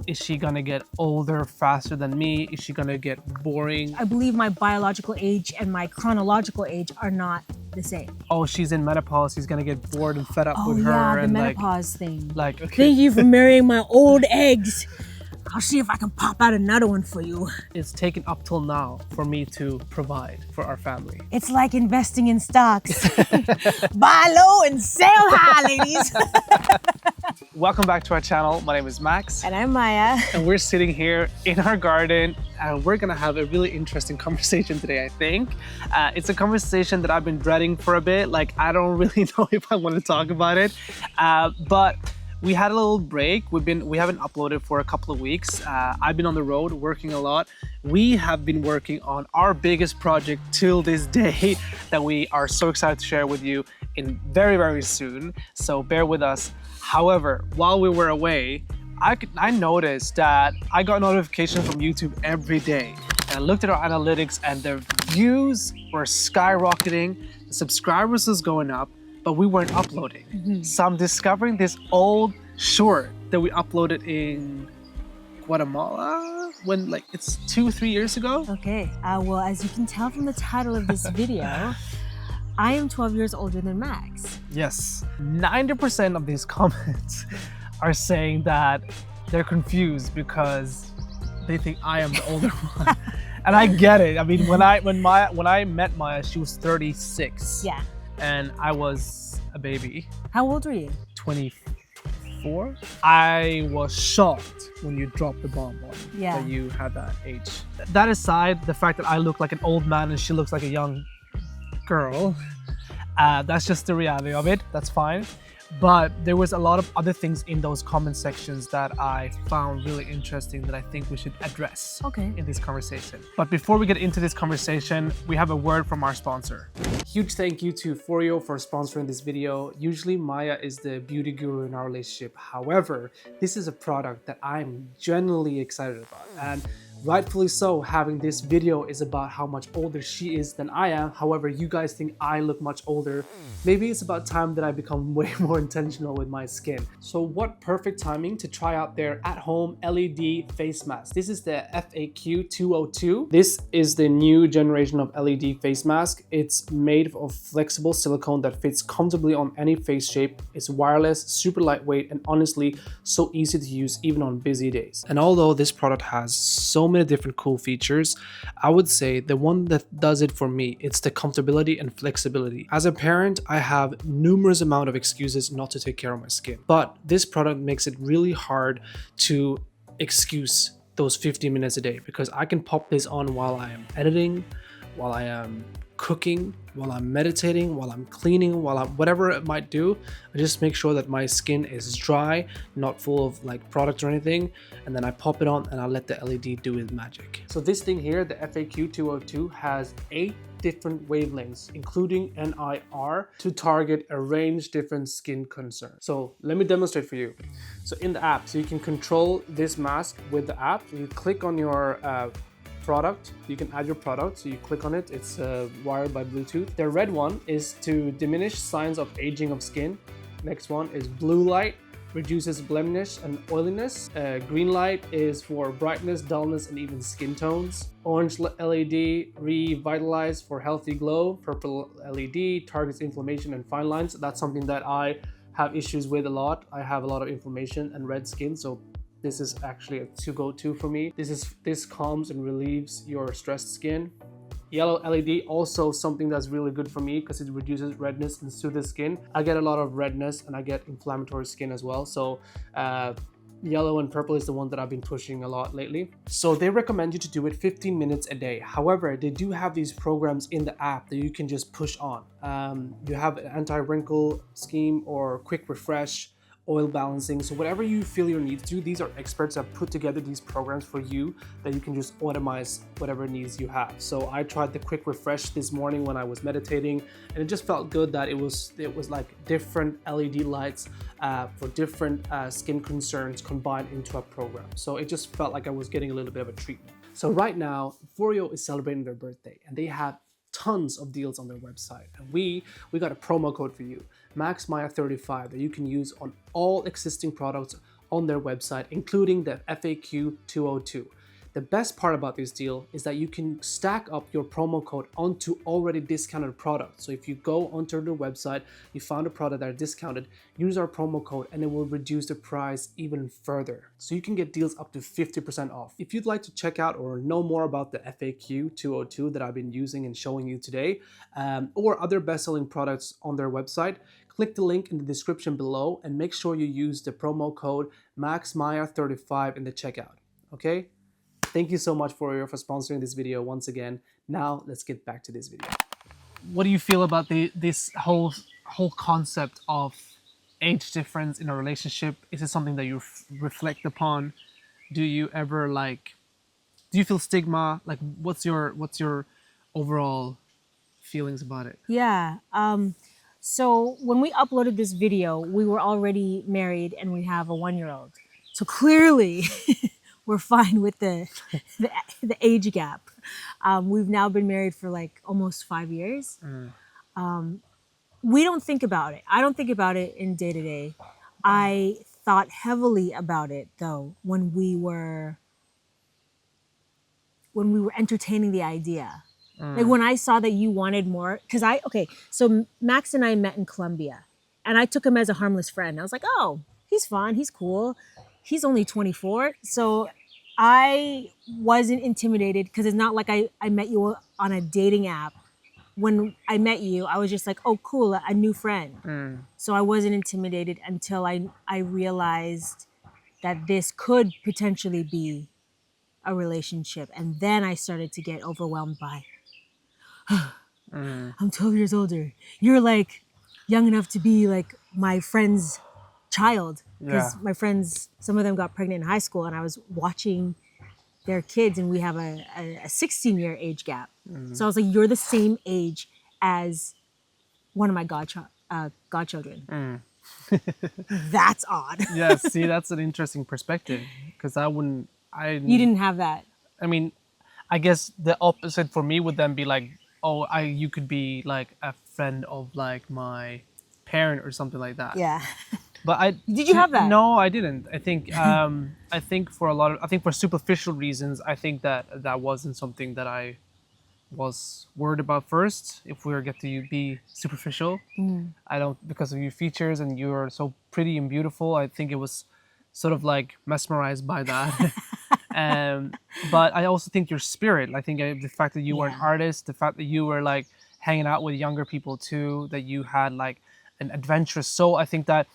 Is she gonna get older faster than me? Is she gonna get boring? I believe my biological age and my chronological age are not the same. Oh, she's in menopause. He's gonna get bored and fed up with her. Oh yeah, the and menopause thing. Like, okay. Thank you for marrying my old eggs. I'll see if I can pop out another one for you. It's taken up till now for me to provide for our family. It's like investing in stocks. Buy low and sell high, ladies. Welcome back to our channel. My name is Max. And I'm Maya. And we're sitting here in our garden and we're gonna have a really interesting conversation today, I think. It's a conversation that I've been dreading for a bit. Like, I don't really know if I want to talk about it, but we had a little break. We haven't uploaded for a couple of weeks. I've been on the road working a lot. We have been working on our biggest project till this day that we are so excited to share with you in very, very soon. So bear with us. However, while we were away, I noticed that I got notifications from YouTube every day. And I looked at our analytics and the views were skyrocketing, the subscribers was going up, but we weren't uploading. So I'm discovering this old short that we uploaded in Guatemala when it's 2-3 years ago. Okay, well, as you can tell from the title of this video, I am 12 years older than Max. Yes, 90% of these comments are saying that they're confused because they think I am the older one. And I get it. I mean, when I met Maya, she was 36. Yeah. And I was a baby. How old were you? 24. I was shocked when you dropped the bomb on me Yeah. that you had that age. That aside, the fact that I look like an old man and she looks like a young girl, that's just the reality of it. That's fine. But there was a lot of other things in those comment sections that I found really interesting that I think we should address in this conversation. But before we get into this conversation, we have a word from our sponsor. Huge thank you to Forio for sponsoring this video. Usually Maya is the beauty guru in our relationship. However, this is a product that I'm genuinely excited about. And rightfully so, having this video is about how much older she is than I am. However, you guys think I look much older. Maybe it's about time that I become way more intentional with my skin. So what perfect timing to try out their at-home LED face mask. This is the FAQ 202. This is the new generation of LED face mask. It's made of flexible silicone that fits comfortably on any face shape. It's wireless, super lightweight, and honestly, so easy to use even on busy days. And although this product has so many different cool features, I would say the one that does it for me, it's the comfortability and flexibility. As a parent, I have numerous amount of excuses not to take care of my skin, but this product makes it really hard to excuse those 15 minutes a day because I can pop this on while I am editing, while I am cooking, while I'm meditating, while I'm cleaning, while I'm whatever it might do. I just make sure that my skin is dry, not full of product or anything, and then I pop it on and I let the LED do its magic. So this thing here, the FAQ 202, has 8 different wavelengths, including NIR, to target a range different skin concerns. So let me demonstrate for you. So in the app, so you can control this mask with the app. You click on your product, you can add your product, so you click on it, it's wired by Bluetooth. The red one is to diminish signs of aging of skin. Next one is blue light, reduces blemish and oiliness. Green light is for brightness, dullness, and even skin tones. Orange LED, revitalize for healthy glow. Purple LED targets inflammation and fine lines. That's something that I have issues with a lot. I have a lot of inflammation and red skin, so this is actually a to-go-to for me. This calms and relieves your stressed skin. Yellow LED, also something that's really good for me because it reduces redness and soothes skin. I get a lot of redness and I get inflammatory skin as well. So yellow and purple is the one that I've been pushing a lot lately. So they recommend you to do it 15 minutes a day. However, they do have these programs in the app that you can just push on. You have an anti-wrinkle scheme or quick refresh, oil balancing. So whatever you feel your needs to, these are experts that put together these programs for you that you can just automize whatever needs you have. So I tried the quick refresh this morning when I was meditating, and it just felt good that it was like different LED lights for different skin concerns combined into a program. So it just felt like I was getting a little bit of a treatment. So right now, Forio is celebrating their birthday and they have tons of deals on their website, and we got a promo code for you, MaxMaya35, that you can use on all existing products on their website, including the FAQ 202. The best part about this deal is that you can stack up your promo code onto already discounted products. So if you go onto their website, you found a product that is discounted, use our promo code and it will reduce the price even further. So you can get deals up to 50% off. If you'd like to check out or know more about the FAQ 202 that I've been using and showing you today, or other best-selling products on their website, click the link in the description below and make sure you use the promo code MaxMaya35 in the checkout, okay? Thank you so much for sponsoring this video once again. Now let's get back to this video. What do you feel about this whole concept of age difference in a relationship? Is it something that you reflect upon? Do you ever do you feel stigma? Like what's your overall feelings about it? Yeah. So when we uploaded this video, we were already married and we have a 1-year-old. So clearly we're fine with the age gap. We've now been married for like almost 5 years. We don't think about it. I don't think about it in day to day. I thought heavily about it though when we were entertaining the idea. Like when I saw that you wanted more, so Max and I met in Colombia and I took him as a harmless friend. I was like, oh, he's fun, he's cool. He's only 24. So I wasn't intimidated because it's not like I met you on a dating app. When I met you, I was just like, oh, cool, a new friend. So I wasn't intimidated until I realized that this could potentially be a relationship. And then I started to get overwhelmed by, I'm 12 years older. You're like young enough to be like my friend's child. Because my friends, some of them got pregnant in high school and I was watching their kids and we have a 16-year age gap. So I was like, you're the same age as one of my godchildren. That's odd. Yeah, see, that's an interesting perspective because you didn't have that. I mean, I guess the opposite for me would then be like, oh, you could be like a friend of like my parent or something like that. Yeah. But did you have that? No, I didn't. I think for superficial reasons, I think that wasn't something that I was worried about first. If we were get to be superficial, I don't, because of your features and you're so pretty and beautiful. I think it was sort of like mesmerized by that. But I also think your spirit. I think the fact that you were an artist, the fact that you were like hanging out with younger people too, that you had like an adventurous soul. I think that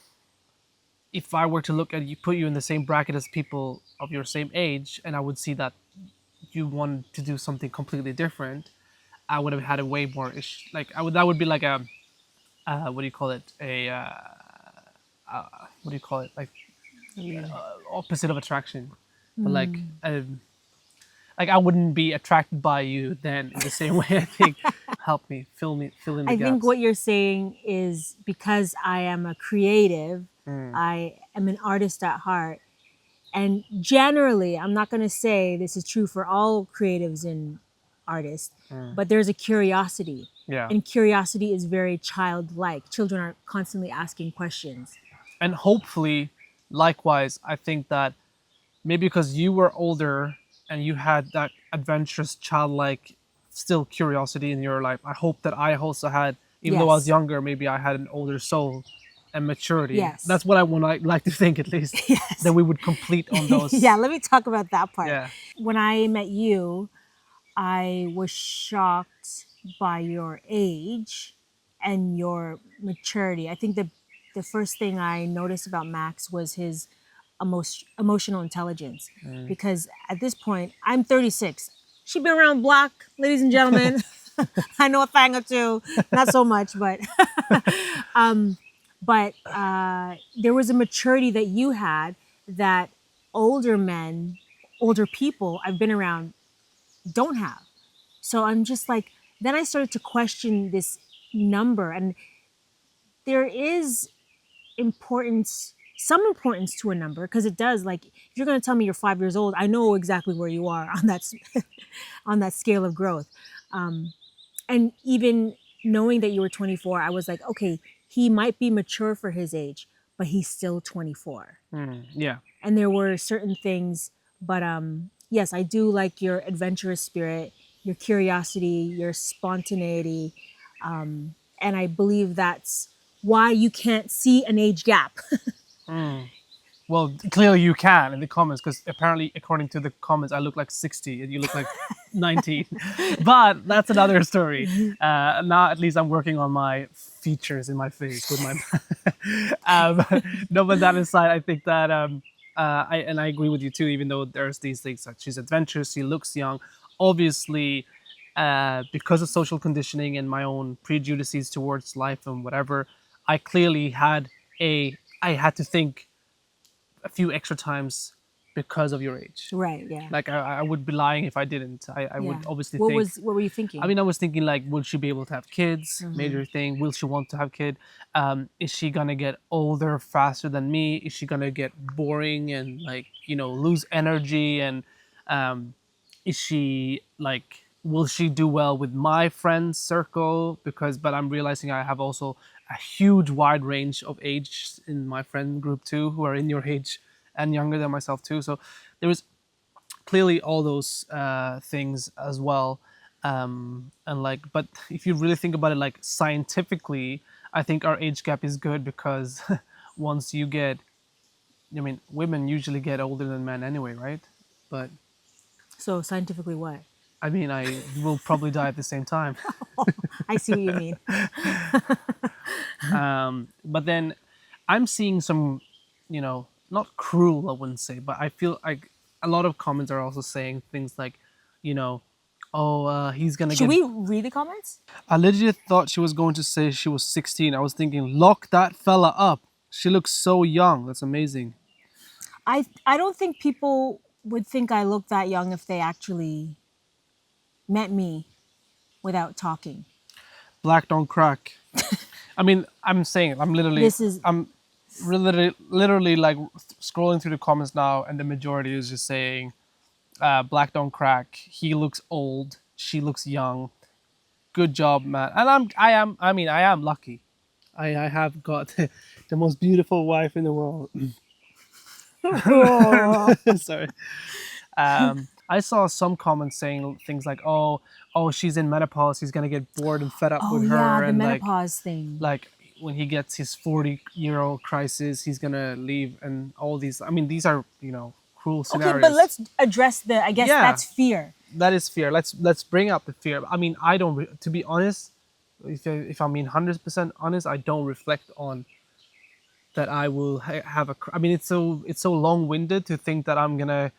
if I were to look at you, put you in the same bracket as people of your same age, and I would see that you wanted to do something completely different, I would have had a way more that would be like a what do you call it? What do you call it? Like opposite of attraction, but like I wouldn't be attracted by you then in the same way. I think help me fill in the gaps. I think what you're saying is because I am a creative, I am an artist at heart. And generally, I'm not going to say this is true for all creatives and artists, but there's a curiosity. Yeah. And curiosity is very childlike. Children are constantly asking questions. And hopefully, likewise, I think that maybe because you were older and you had that adventurous, childlike, still curiosity in your life, I hope that I also had, even though I was younger, maybe I had an older soul and maturity. Yes. That's what I would like to think, at least. Yes. That we would complete on those. Yeah, let me talk about that part. Yeah. When I met you, I was shocked by your age and your maturity. I think the first thing I noticed about Max was his emotional intelligence. Because at this point, I'm 36. She's been around the block, ladies and gentlemen. I know a thing or two, not so much, but there was a maturity that you had that older people I've been around don't have. So I'm just like, then I started to question this number, and there is some importance to a number, because it does, like, if you're going to tell me you're 5 years old, I know exactly where you are on that on that scale of growth. And even knowing that you were 24, I was like, okay, he might be mature for his age, but he's still 24. Yeah. And there were certain things, but yes, I do like your adventurous spirit, your curiosity, your spontaneity, and I believe that's why you can't see an age gap. Well, clearly you can in the comments because apparently, according to the comments, I look like 60 and you look like 19. But that's another story. Now, at least I'm working on my features in my face with my. No, but that aside, I think that I agree with you too. Even though there's these things like she's adventurous, she looks young. Obviously, because of social conditioning and my own prejudices towards life and whatever, I clearly had I had to think a few extra times because of your age. Right, yeah. Like I would be lying if I didn't. I Yeah. would obviously think. What were you thinking? I mean, I was thinking like, will she be able to have kids? Major thing. Will she want to have kid? Is she gonna get older faster than me? Is she gonna get boring and like lose energy? And is she like? Will she do well with my friends circle? But I'm realizing I have also a huge wide range of age in my friend group too, who are in your age and younger than myself too. So there was clearly all those things as well. And like, but if you really think about it, like scientifically, I think our age gap is good because once you get, I mean, women usually get older than men anyway, right? But So scientifically what? I mean, I will probably die at the same time. I see what you mean. But then I'm seeing some, not cruel, I wouldn't say, but I feel like a lot of comments are also saying things like, he's gonna Should get. we read the comments? I legit thought she was going to say she was 16. I was thinking, lock that fella up. She looks so young. That's amazing. I don't think people would think I look that young if they actually met me without talking. Black don't crack. I mean, I'm saying, This is I'm literally like scrolling through the comments now, and the majority is just saying, "Black don't crack." He looks old. She looks young. Good job, man. And I am lucky. I have got the most beautiful wife in the world. Sorry. I saw some comments saying things like, "Oh, she's in menopause. He's gonna get bored and fed up oh with yeah, her, the and menopause thing. like when he gets his 40-year-old crisis, he's gonna leave." And all these. I mean, these are cruel scenarios. Okay, but let's address the. I guess Yeah. that's fear. That is fear. Let's bring up the fear. I mean, I don't. To be honest, if I mean 100% honest, I don't reflect on that. I will have a. I mean, it's so long-winded to think that I'm gonna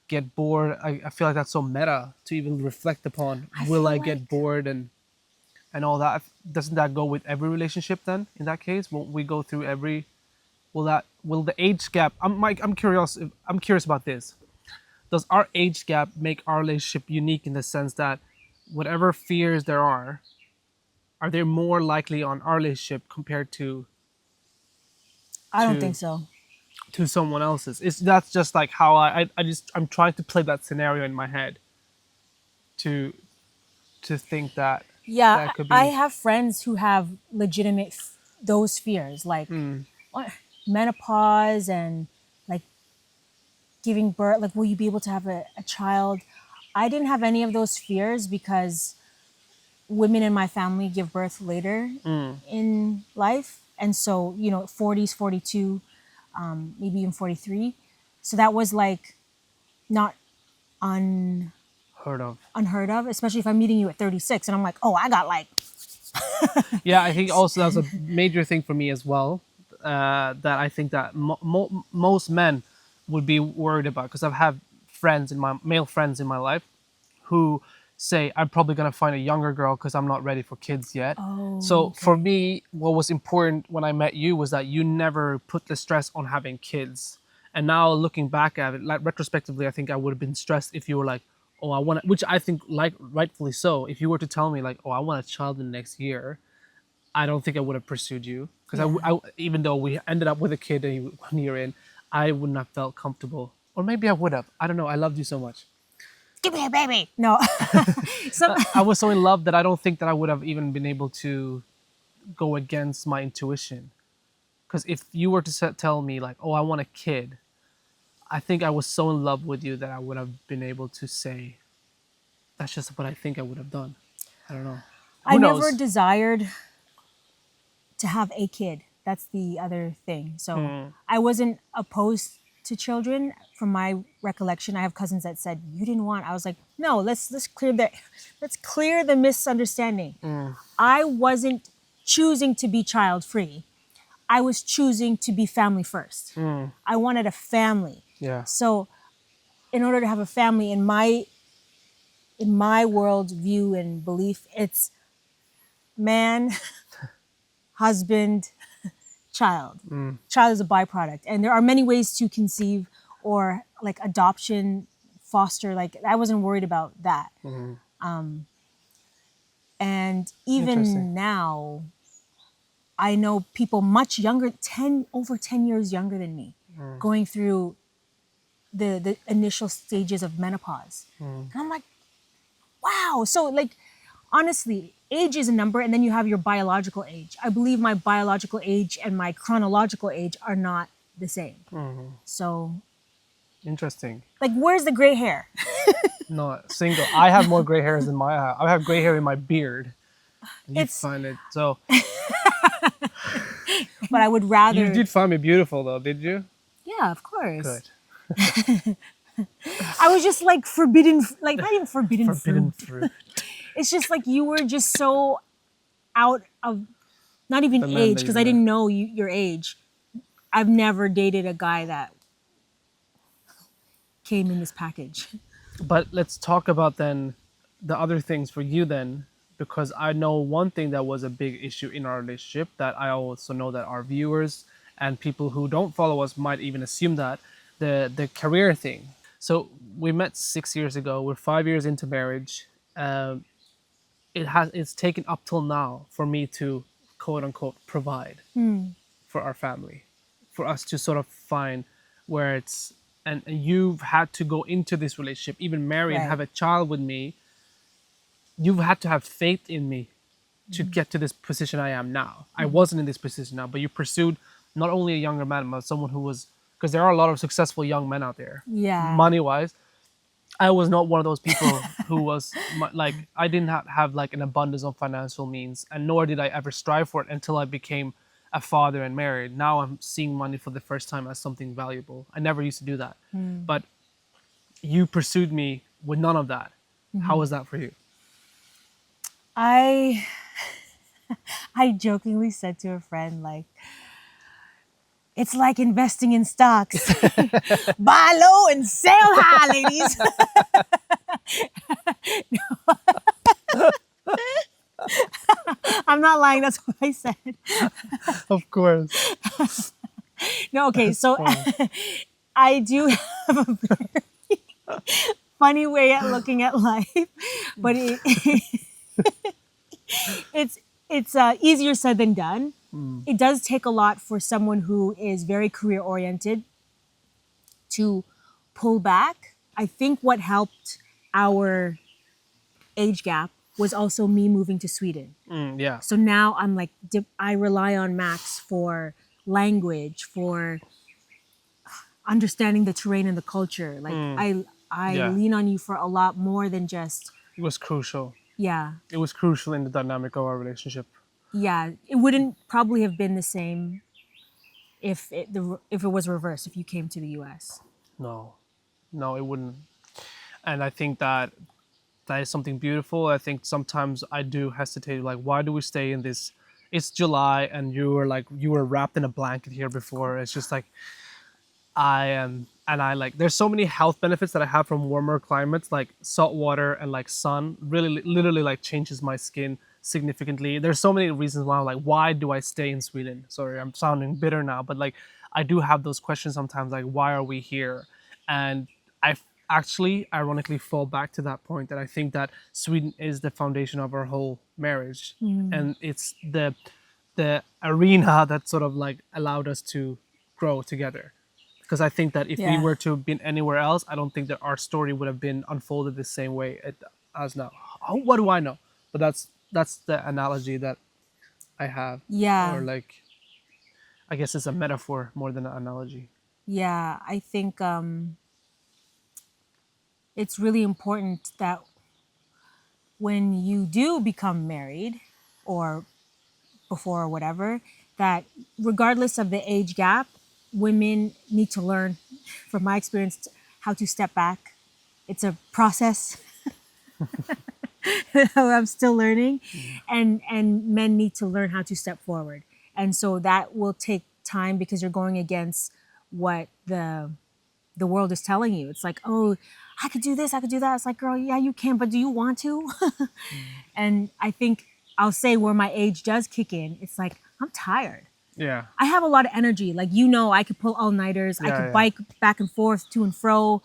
get bored. I feel like that's so meta to even reflect upon. Will feel I get like- bored and all that? Doesn't that go with every relationship then? In that case, won't we go through every? Will the age gap? I'm curious. I'm curious about this. Does our age gap make our relationship unique in the sense that whatever fears there are they more likely on our relationship compared to I don't to- think so. to someone else's? That's just like how I'm trying to play that scenario in my head to think that Yeah, that could be. I have friends who have legitimate those fears, like what, menopause and like giving birth. Like, will you be able to have a child? I didn't have any of those fears because women in my family give birth later in life, and so 40s, 42, maybe even 43. So that was like not Heard of. unheard of, especially if I'm meeting you at 36 and I'm like, oh, I got like. Yeah, I think also that's a major thing for me as well. That I think that most men would be worried about, because I've had male friends in my life who say I'm probably gonna find a younger girl because I'm not ready for kids yet. Oh, So for me, what was important when I met you was that you never put the stress on having kids. And now looking back at it, like retrospectively, I think I would have been stressed if you were like, "Oh, I want," which I think like rightfully so. If you were to tell me like, "Oh, I want a child in the next year," I don't think I would have pursued you, because even though we ended up with a kid 1 year in, I wouldn't have felt comfortable. Or maybe I would have. I don't know. I loved you so much. Give me a baby. No. So, I was so in love that I don't think that I would have even been able to go against my intuition. Because if you were to tell me like, oh, I want a kid, I think I was so in love with you that I would have been able to say, that's just what I think I would have done. I don't know. I Who never knows? desired to have a kid. That's the other thing. So Mm, I wasn't opposed to children. From my recollection, I have cousins that said you didn't want. I was like, no, let's clear the misunderstanding. mm, I wasn't choosing to be child free. I was choosing to be family first. mm, I wanted a family. yeah. So in order to have a family in my world view and belief, it's man, husband, child. Mm, Child is a byproduct. And there are many ways to conceive or like adoption, foster. Like I wasn't worried about that. mm. And Interesting. even now, I know people much younger, over 10 years younger than me, going through the initial stages of menopause. And I'm like, wow. So like honestly, age is a number and then you have your biological age. I believe my biological age and my chronological age are not the same. So Interesting. like where's the gray hair? No, single. I have more gray hairs than I have gray hair in my beard. You It's find it so. but I would You rather did find me beautiful though, did you? yeah, of course. Good. I was just like forbidden, like not even forbidden Forbidden fruit. fruit. It's just like you were just so out of not even The men age that because you've I met. didn't know your age. I've never dated a guy that came in this package. But let's talk about then the other things for you then, because I know one thing that was a big issue in our relationship that I also know that our viewers and people who don't follow us might even assume that the career thing. So we met 6 years ago. We're 5 years into marriage. Um, it's taken up till now for me to quote unquote provide for our family, for us to sort of find where it's and you've had to go into this relationship, even marry and Right. have a child with me. You've had to have faith in me to get to this position I am now. I wasn't in this position now, but you pursued not only a younger man, but someone who was, because there are a lot of successful young men out there, Yeah. money wise. I was not one of those people who was like, I didn't have like an abundance of financial means, and nor did I ever strive for it until I became a father and married. Now I'm seeing money for the first time as something valuable. I never used to do that. But you pursued me with none of that. How was that for you? I I jokingly said to a friend like it's like investing in stocks. Buy low and sell high, ladies. I'm not lying. That's what I said. Of course. No, okay. So Funny. I do have a very funny way at looking at life, but it's easier said than done. It does take a lot for someone who is very career oriented to pull back. I think what helped our age gap was also me moving to Sweden. Yeah. So now I'm like, I rely on Max for language, for understanding the terrain and the culture. Like I Yeah. lean on you for a lot more than just, It was crucial. yeah, It was crucial in the dynamic of our relationship. yeah. It wouldn't probably have been the same if it was reversed, if you came to the US. No, no, it wouldn't. And I think that that is something beautiful. I think sometimes I do hesitate, like, why do we stay in this? It's July and you were wrapped in a blanket here before. It's just like, I am, and I like, there's so many health benefits that I have from warmer climates, like salt water and like sun really literally like changes my skin significantly. There's so many reasons why I'm like, why do I stay in Sweden? Sorry, I'm sounding bitter now, but like, I do have those questions sometimes, like, why are we here? And I actually ironically fall back to that point that I think that Sweden is the foundation of our whole marriage. And it's the arena that sort of like allowed us to grow together. Because I think that if we Yeah. were to have been anywhere else, I don't think that our story would have been unfolded the same way as now. What do I know? But that's the analogy that I have. Yeah. Or like, I guess it's a metaphor more than an analogy. Yeah, I think it's really important that when you do become married or before or whatever, that regardless of the age gap, women need to learn, from my experience, how to step back. It's a process. I'm still learning, and men need to learn how to step forward. And so that will take time because you're going against what the world is telling you. It's like, oh, I could do this, I could do that. It's like, girl, yeah, you can, but do you want to? And I think I'll say where my age does kick in, it's like, I'm tired. Yeah. I have a lot of energy. Like, I could pull all-nighters. I Yeah, could yeah. bike back and forth, to and fro.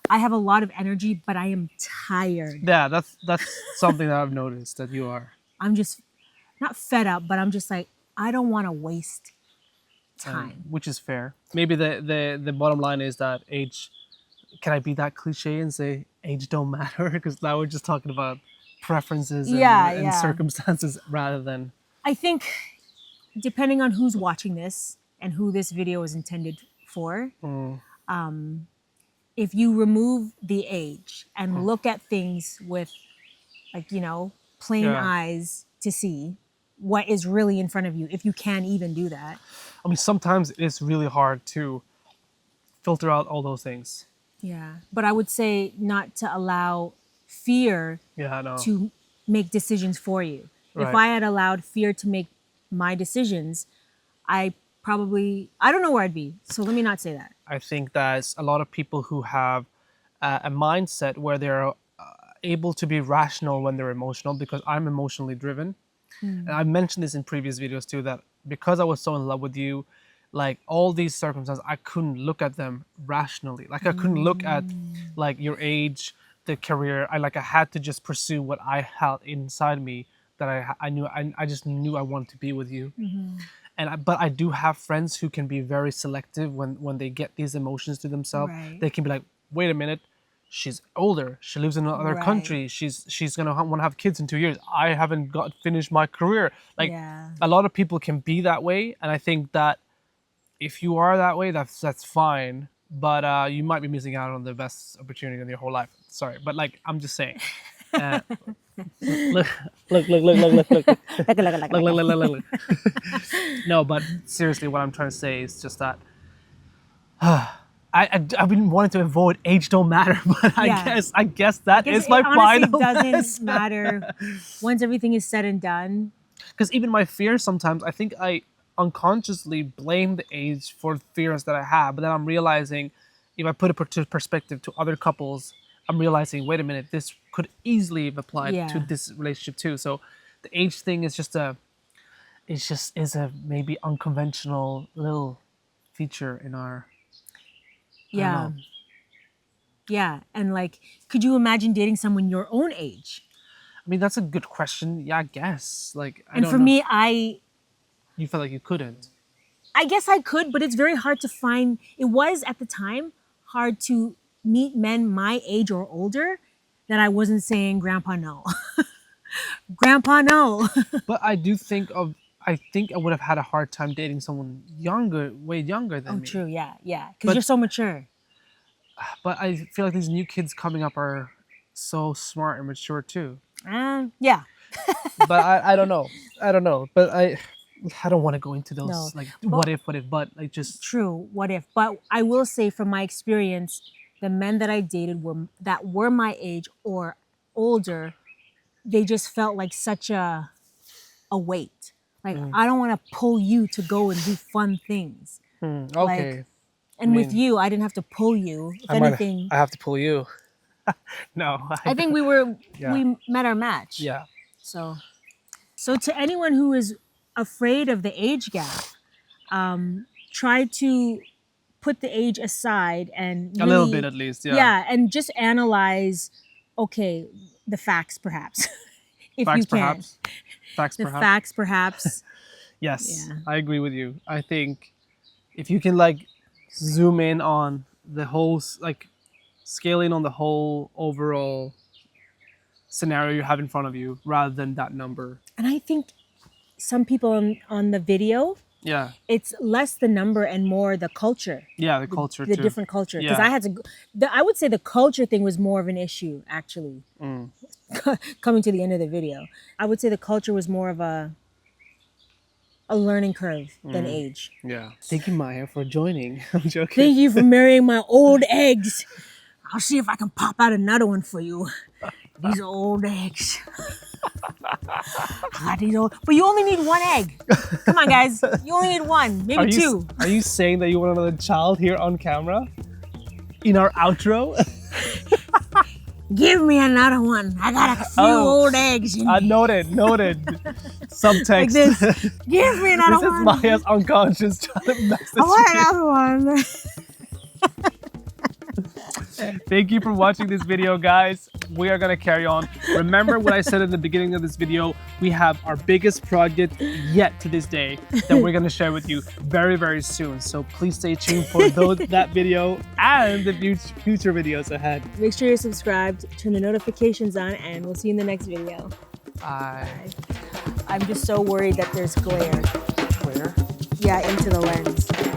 I have a lot of energy, but I am tired. Yeah, that's something that I've noticed that you are. I'm just not fed up, but I'm just like, I don't want to waste time. Which is fair. Maybe the bottom line is that age. Can I be that cliche and say age don't matter? Because now we're just talking about preferences Yeah, and yeah. circumstances rather than. I think depending on who's watching this and who this video is intended for, if you remove the age and look at things with, like, plain Yeah. eyes to see what is really in front of you, if you can even do that. I mean, sometimes it's really hard to filter out all those things. Yeah. But I would say not to allow fear Yeah, I know. to make decisions for you. If Right. I had allowed fear to make my decisions, I don't know where I'd be. So let me not say that. I think that a lot of people who have a mindset where they're able to be rational when they're emotional, because I'm emotionally driven. And I mentioned this in previous videos too, that because I was so in love with you, like all these circumstances, I couldn't look at them rationally. Like I couldn't look at like your age, the career. I had to just pursue what I had inside me that I just knew I wanted to be with you. But I do have friends who can be very selective when they get these emotions to themselves. Right. They can be like, wait a minute, she's older, she lives in another Right. country, she's gonna want to have kids in 2 years, I haven't got finished my career. Like Yeah. a lot of people can be that way, and I think that if you are that way, that's fine. But you might be missing out on the best opportunity in your whole life. Sorry, but like I'm just saying. Uh, look, look. Look. No, but seriously, what I'm trying to say is just that I've been wanting to avoid age don't matter, but Yeah. I guess that Because is my it honestly final doesn't matter once everything is said and done. Because even my fears sometimes, I think I unconsciously blame the age for fears that I have, but then I'm realizing if I put it into perspective to other couples, I'm realizing, wait a minute, this could easily have applied to Yeah. this relationship too. So the age thing is just is a maybe unconventional little feature in our. I don't Yeah. know. Yeah. And like, could you imagine dating someone your own age? I mean, that's a good question. Yeah, I guess. Like, I And don't for know. me, You felt like you couldn't. I guess I could, but it's very hard to find. It was at the time hard to meet men my age or older that I wasn't saying, Grandpa, no. Grandpa, no. But I think I would have had a hard time dating someone younger, way younger than Oh, me. true. Yeah. Yeah. But- Because you're so mature. But I feel like these new kids coming up are so smart and mature too. Yeah. But I don't know. I don't know. But I don't want to go into those No. like what if, but like just True. What if? But I will say from my experience, the men that I dated were my age or older, they just felt like such a weight. Like, I don't want to pull you to go and do fun things. okay. And with mean, you, I didn't have to pull you. If anything, I have to pull you. No. I think Yeah. we met our match. Yeah. So to anyone who is afraid of the age gap, try to put the age aside and A little really- bit at least. Yeah. Yeah, and just analyze, okay, the facts perhaps. If Facts you can. perhaps. Facts The perhaps. facts perhaps. Yes. Yeah. I agree with you. I think if you can like zoom in on the whole like scaling on the whole overall scenario you have in front of you rather than that number. And I think some people on the video Yeah. It's less the number and more the culture. Yeah, the culture The too. different culture. Because Yeah. I had to, I would say the culture thing was more of an issue, actually. Coming to the end of the video, I would say the culture was more of a learning curve than age. Yeah. Thank you, Maya, for joining. I'm joking. Thank you for marrying my old eggs. I'll see if I can pop out another one for you. These are old eggs. I got these old, but you only need one egg. Come on, guys. You only need one, maybe two. Are you saying that you want another child here on camera? In our outro? Give me another one. I got a few old eggs in me. Noted. Subtext. Like this. Give me another This one. is Maya's unconscious trying to message I want you. another one. Thank you for watching this video, guys. We are gonna carry on. Remember what I said in the beginning of this video, we have our biggest project yet to this day that we're gonna share with you very, very soon. So please stay tuned for that video and the future videos ahead. Make sure you're subscribed, turn the notifications on, and we'll see you in the next video. Bye. I'm just so worried that there's glare. Where? Yeah, into the lens.